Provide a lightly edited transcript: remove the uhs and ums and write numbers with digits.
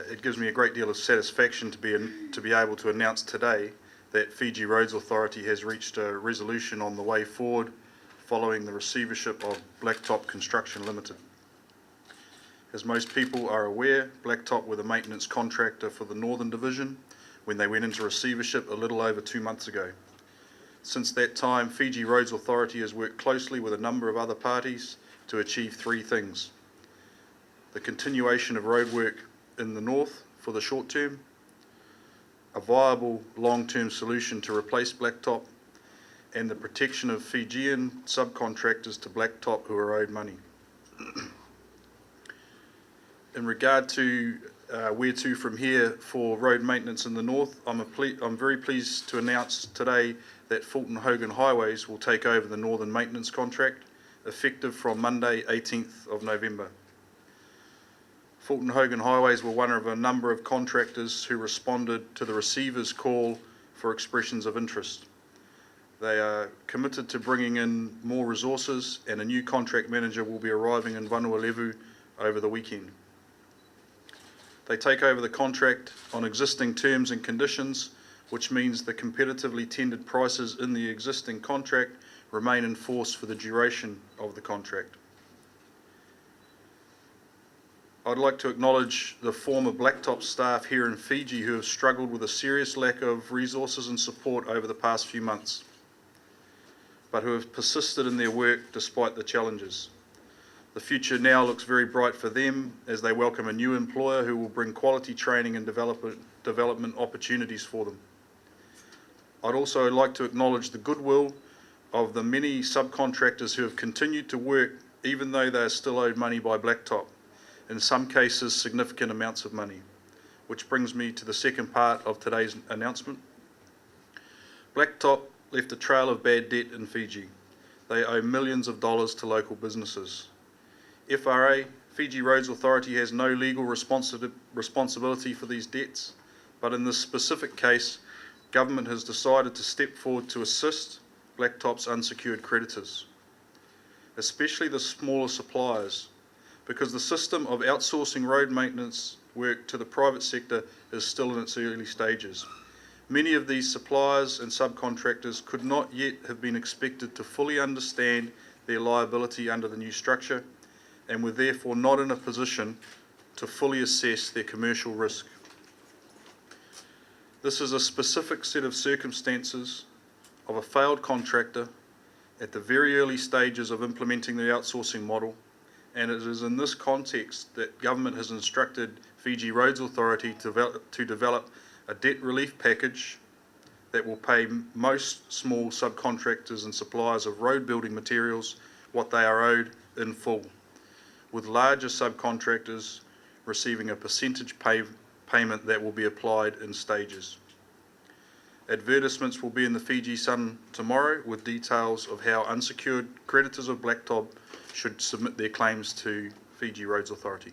it gives me a great deal of satisfaction to be able to announce today that Fiji Roads Authority has reached a resolution on the way forward following the receivership of Blacktop Construction Limited. As most people are aware, Blacktop were the maintenance contractor for the Northern Division when they went into receivership a little over 2 months ago. Since that time, Fiji Roads Authority has worked closely with a number of other parties to achieve three things: the continuation of roadwork in the north for the short term, a viable long-term solution to replace Blacktop, and the protection of Fijian subcontractors to Blacktop who are owed money. In regard to where to from here for road maintenance in the north, I'm very pleased to announce today that Fulton Hogan Highways will take over the northern maintenance contract, effective from Monday 18th of November. Fulton Hogan Highways were one of a number of contractors who responded to the receiver's call for expressions of interest. They are committed to bringing in more resources, and a new contract manager will be arriving in Vanuatu over the weekend. They take over the contract on existing terms and conditions, which means the competitively tendered prices in the existing contract remain in force for the duration of the contract. I'd like to acknowledge the former Blacktop staff here in Fiji who have struggled with a serious lack of resources and support over the past few months, but who have persisted in their work despite the challenges. The future now looks very bright for them as they welcome a new employer who will bring quality training and development opportunities for them. I'd also like to acknowledge the goodwill of the many subcontractors who have continued to work even though they are still owed money by Blacktop, in some cases significant amounts of money, which brings me to the second part of today's announcement. Blacktop left a trail of bad debt in Fiji. They owe millions of dollars to local businesses. FRA, Fiji Roads Authority, has no legal responsibility for these debts, but in this specific case, government has decided to step forward to assist Blacktop's unsecured creditors, especially the smaller suppliers, because the system of outsourcing road maintenance work to the private sector is still in its early stages. Many of these suppliers and subcontractors could not yet have been expected to fully understand their liability under the new structure, and were therefore not in a position to fully assess their commercial risk. This is a specific set of circumstances of a failed contractor at the very early stages of implementing the outsourcing model, and it is in this context that government has instructed Fiji Roads Authority to develop a debt relief package that will pay most small subcontractors and suppliers of road building materials what they are owed in full, with larger subcontractors receiving a percentage payment that will be applied in stages. Advertisements will be in the Fiji Sun tomorrow with details of how unsecured creditors of Blacktop should submit their claims to Fiji Roads Authority.